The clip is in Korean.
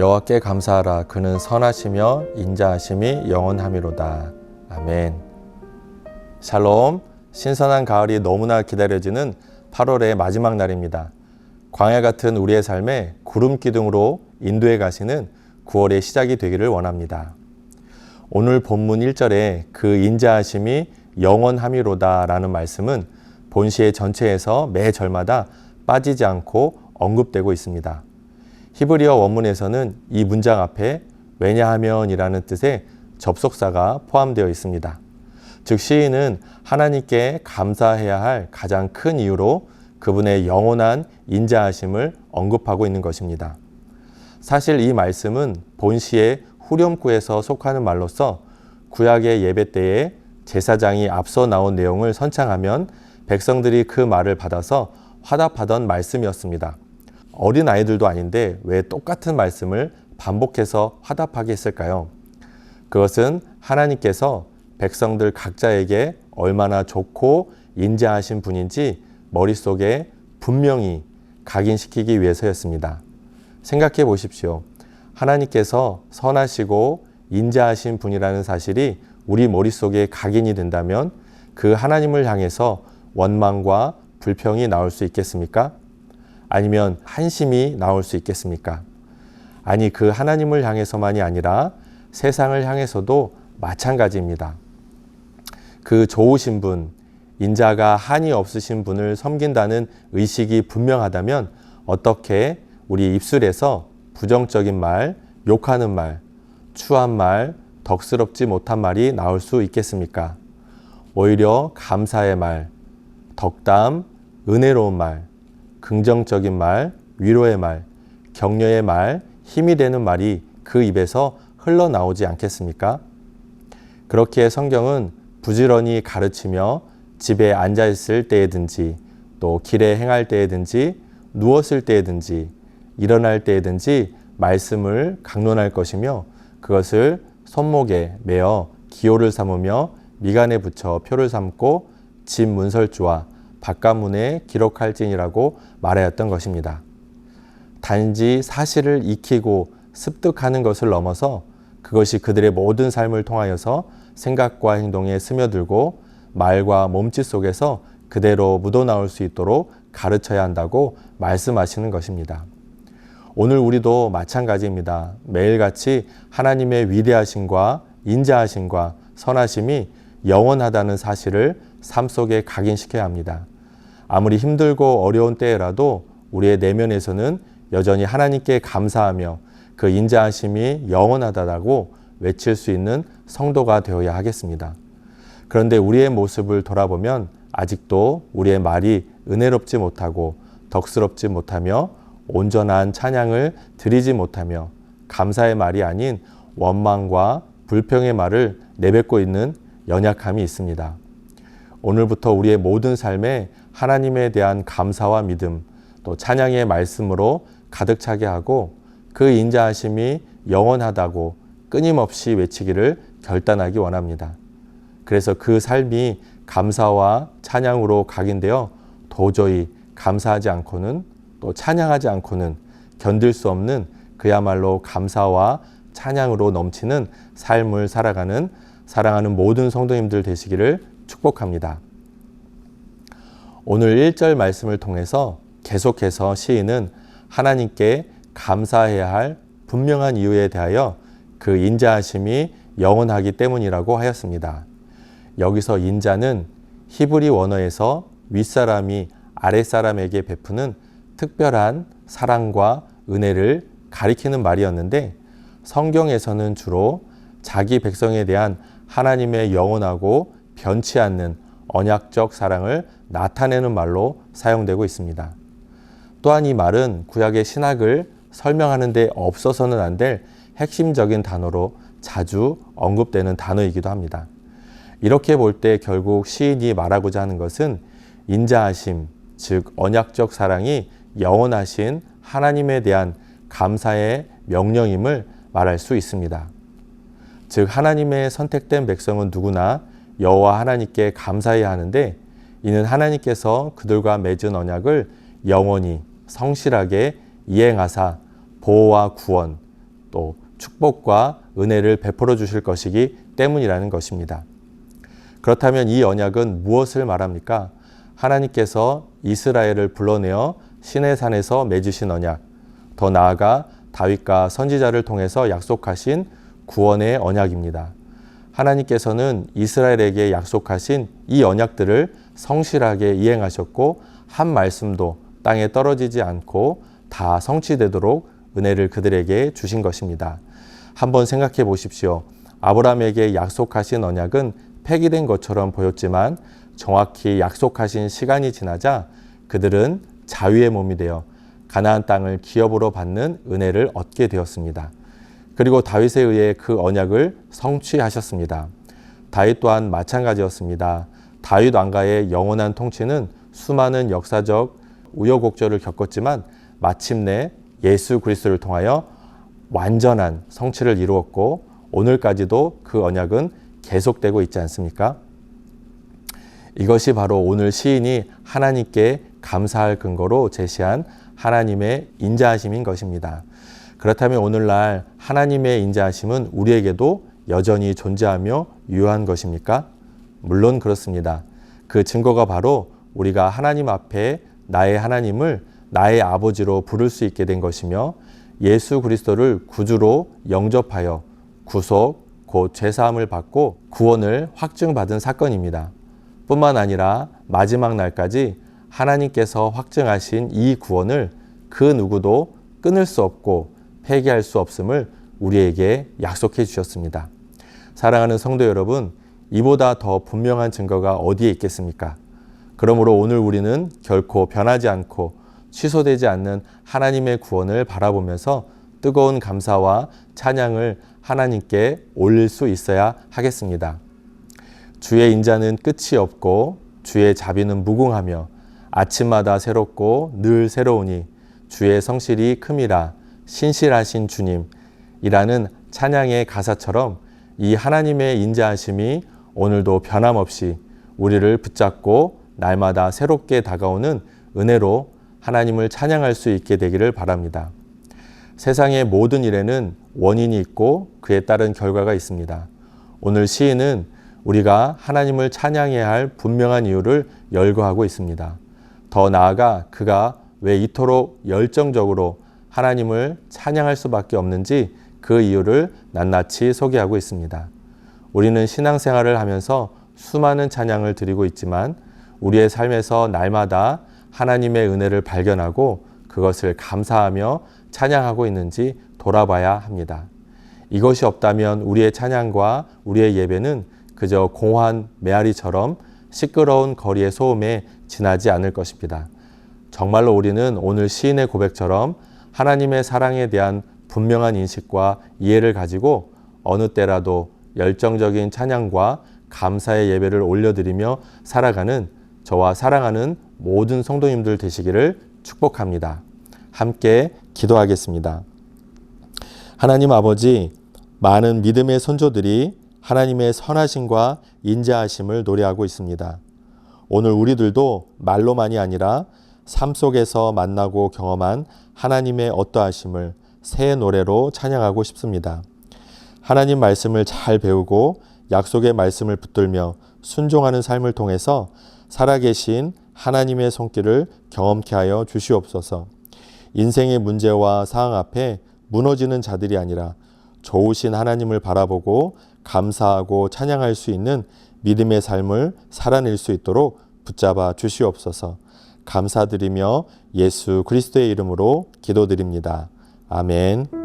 여호와께 감사하라. 그는 선하시며 인자하심이 영원하미로다. 아멘. 샬롬. 신선한 가을이 너무나 기다려지는 8월의 마지막 날입니다. 광야 같은 우리의 삶에 구름 기둥으로 인도해 가시는 9월의 시작이 되기를 원합니다. 오늘 본문 1절에 그 인자하심이 영원하미로다 라는 말씀은 본시의 전체에서 매 절마다 빠지지 않고 언급되고 있습니다. 히브리어 원문에서는 이 문장 앞에 왜냐하면 이라는 뜻의 접속사가 포함되어 있습니다. 즉 시인은 하나님께 감사해야 할 가장 큰 이유로 그분의 영원한 인자하심을 언급하고 있는 것입니다. 사실 이 말씀은 본시의 후렴구에서 속하는 말로서 구약의 예배 때에 제사장이 앞서 나온 내용을 선창하면 백성들이 그 말을 받아서 화답하던 말씀이었습니다. 어린 아이들도 아닌데 왜 똑같은 말씀을 반복해서 화답하게 했을까요? 그것은 하나님께서 백성들 각자에게 얼마나 좋고 인자하신 분인지 머릿속에 분명히 각인시키기 위해서였습니다. 생각해 보십시오. 하나님께서 선하시고 인자하신 분이라는 사실이 우리 머릿속에 각인이 된다면 그 하나님을 향해서 원망과 불평이 나올 수 있겠습니까? 아니면 한심이 나올 수 있겠습니까? 아니, 그 하나님을 향해서만이 아니라 세상을 향해서도 마찬가지입니다. 그 좋으신 분, 인자가 한이 없으신 분을 섬긴다는 의식이 분명하다면 어떻게 우리 입술에서 부정적인 말, 욕하는 말, 추한 말, 덕스럽지 못한 말이 나올 수 있겠습니까? 오히려 감사의 말, 덕담, 은혜로운 말, 긍정적인 말, 위로의 말, 격려의 말, 힘이 되는 말이 그 입에서 흘러나오지 않겠습니까? 그렇기에 성경은 부지런히 가르치며 집에 앉아있을 때에든지 또 길에 행할 때에든지 누웠을 때에든지 일어날 때에든지 말씀을 강론할 것이며 그것을 손목에 매어 기호를 삼으며 미간에 붙여 표를 삼고 집 문설주와 바깥문에 기록할지니라고 말하였던 것입니다. 단지 사실을 익히고 습득하는 것을 넘어서 그것이 그들의 모든 삶을 통하여서 생각과 행동에 스며들고 말과 몸짓 속에서 그대로 묻어나올 수 있도록 가르쳐야 한다고 말씀하시는 것입니다. 오늘 우리도 마찬가지입니다. 매일같이 하나님의 위대하심과 인자하심과 선하심이 영원하다는 사실을 삶 속에 각인시켜야 합니다. 아무리 힘들고 어려운 때라도 우리의 내면에서는 여전히 하나님께 감사하며 그 인자하심이 영원하다고 외칠 수 있는 성도가 되어야 하겠습니다. 그런데 우리의 모습을 돌아보면 아직도 우리의 말이 은혜롭지 못하고 덕스럽지 못하며 온전한 찬양을 드리지 못하며 감사의 말이 아닌 원망과 불평의 말을 내뱉고 있는 연약함이 있습니다. 오늘부터 우리의 모든 삶에 하나님에 대한 감사와 믿음, 또 찬양의 말씀으로 가득 차게 하고 그 인자하심이 영원하다고 끊임없이 외치기를 결단하기 원합니다. 그래서 그 삶이 감사와 찬양으로 각인되어 도저히 감사하지 않고는 또 찬양하지 않고는 견딜 수 없는 그야말로 감사와 찬양으로 넘치는 삶을 살아가는 사랑하는 모든 성도님들 되시기를 축복합니다. 오늘 1절 말씀을 통해서 계속해서 시인은 하나님께 감사해야 할 분명한 이유에 대하여 그 인자하심이 영원하기 때문이라고 하였습니다. 여기서 인자는 히브리 원어에서 윗사람이 아랫사람에게 베푸는 특별한 사랑과 은혜를 가리키는 말이었는데 성경에서는 주로 자기 백성에 대한 하나님의 영원하고 변치 않는 언약적 사랑을 나타내는 말로 사용되고 있습니다. 또한 이 말은 구약의 신학을 설명하는 데 없어서는 안 될 핵심적인 단어로 자주 언급되는 단어이기도 합니다. 이렇게 볼 때 결국 시인이 말하고자 하는 것은 인자하심, 즉 언약적 사랑이 영원하신 하나님에 대한 감사의 명령임을 말할 수 있습니다. 즉 하나님의 선택된 백성은 누구나 여호와 하나님께 감사해야 하는데 이는 하나님께서 그들과 맺은 언약을 영원히 성실하게 이행하사 보호와 구원 또 축복과 은혜를 베풀어 주실 것이기 때문이라는 것입니다. 그렇다면 이 언약은 무엇을 말합니까? 하나님께서 이스라엘을 불러내어 시내산에서 맺으신 언약, 더 나아가 다윗과 선지자를 통해서 약속하신 구원의 언약입니다. 하나님께서는 이스라엘에게 약속하신 이 언약들을 성실하게 이행하셨고 한 말씀도 땅에 떨어지지 않고 다 성취되도록 은혜를 그들에게 주신 것입니다. 한번 생각해 보십시오. 아브라함에게 약속하신 언약은 폐기된 것처럼 보였지만 정확히 약속하신 시간이 지나자 그들은 자유의 몸이 되어 가나안 땅을 기업으로 받는 은혜를 얻게 되었습니다. 그리고 다윗에 의해 그 언약을 성취하셨습니다. 다윗 또한 마찬가지였습니다. 다윗 왕가의 영원한 통치는 수많은 역사적 우여곡절을 겪었지만 마침내 예수 그리스도를 통하여 완전한 성취를 이루었고 오늘까지도 그 언약은 계속되고 있지 않습니까? 이것이 바로 오늘 시인이 하나님께 감사할 근거로 제시한 하나님의 인자하심인 것입니다. 그렇다면 오늘날 하나님의 인자하심은 우리에게도 여전히 존재하며 유효한 것입니까? 물론 그렇습니다. 그 증거가 바로 우리가 하나님 앞에 나의 하나님을 나의 아버지로 부를 수 있게 된 것이며 예수 그리스도를 구주로 영접하여 구속, 곧 죄사함을 받고 구원을 확증받은 사건입니다. 뿐만 아니라 마지막 날까지 하나님께서 확증하신 이 구원을 그 누구도 끊을 수 없고 폐기할 수 없음을 우리에게 약속해 주셨습니다. 사랑하는 성도 여러분, 이보다 더 분명한 증거가 어디에 있겠습니까? 그러므로 오늘 우리는 결코 변하지 않고 취소되지 않는 하나님의 구원을 바라보면서 뜨거운 감사와 찬양을 하나님께 올릴 수 있어야 하겠습니다. 주의 인자는 끝이 없고 주의 자비는 무궁하며 아침마다 새롭고 늘 새로우니 주의 성실이 큼이라 신실하신 주님이라는 찬양의 가사처럼 이 하나님의 인자하심이 오늘도 변함없이 우리를 붙잡고 날마다 새롭게 다가오는 은혜로 하나님을 찬양할 수 있게 되기를 바랍니다. 세상의 모든 일에는 원인이 있고 그에 따른 결과가 있습니다. 오늘 시인은 우리가 하나님을 찬양해야 할 분명한 이유를 열거하고 있습니다. 더 나아가 그가 왜 이토록 열정적으로 하나님을 찬양할 수밖에 없는지 그 이유를 낱낱이 소개하고 있습니다. 우리는 신앙생활을 하면서 수많은 찬양을 드리고 있지만 우리의 삶에서 날마다 하나님의 은혜를 발견하고 그것을 감사하며 찬양하고 있는지 돌아봐야 합니다. 이것이 없다면 우리의 찬양과 우리의 예배는 그저 공허한 메아리처럼 시끄러운 거리의 소음에 지나지 않을 것입니다. 정말로 우리는 오늘 시인의 고백처럼 하나님의 사랑에 대한 분명한 인식과 이해를 가지고 어느 때라도 열정적인 찬양과 감사의 예배를 올려드리며 살아가는 저와 사랑하는 모든 성도님들 되시기를 축복합니다. 함께 기도하겠습니다. 하나님 아버지, 많은 믿음의 선조들이 하나님의 선하심과 인자하심을 노래하고 있습니다. 오늘 우리들도 말로만이 아니라 삶 속에서 만나고 경험한 하나님의 어떠하심을 새 노래로 찬양하고 싶습니다. 하나님 말씀을 잘 배우고 약속의 말씀을 붙들며 순종하는 삶을 통해서 살아계신 하나님의 손길을 경험케 하여 주시옵소서. 인생의 문제와 상황 앞에 무너지는 자들이 아니라 좋으신 하나님을 바라보고 감사하고 찬양할 수 있는 믿음의 삶을 살아낼 수 있도록 붙잡아 주시옵소서. 감사드리며 예수 그리스도의 이름으로 기도드립니다. 아멘.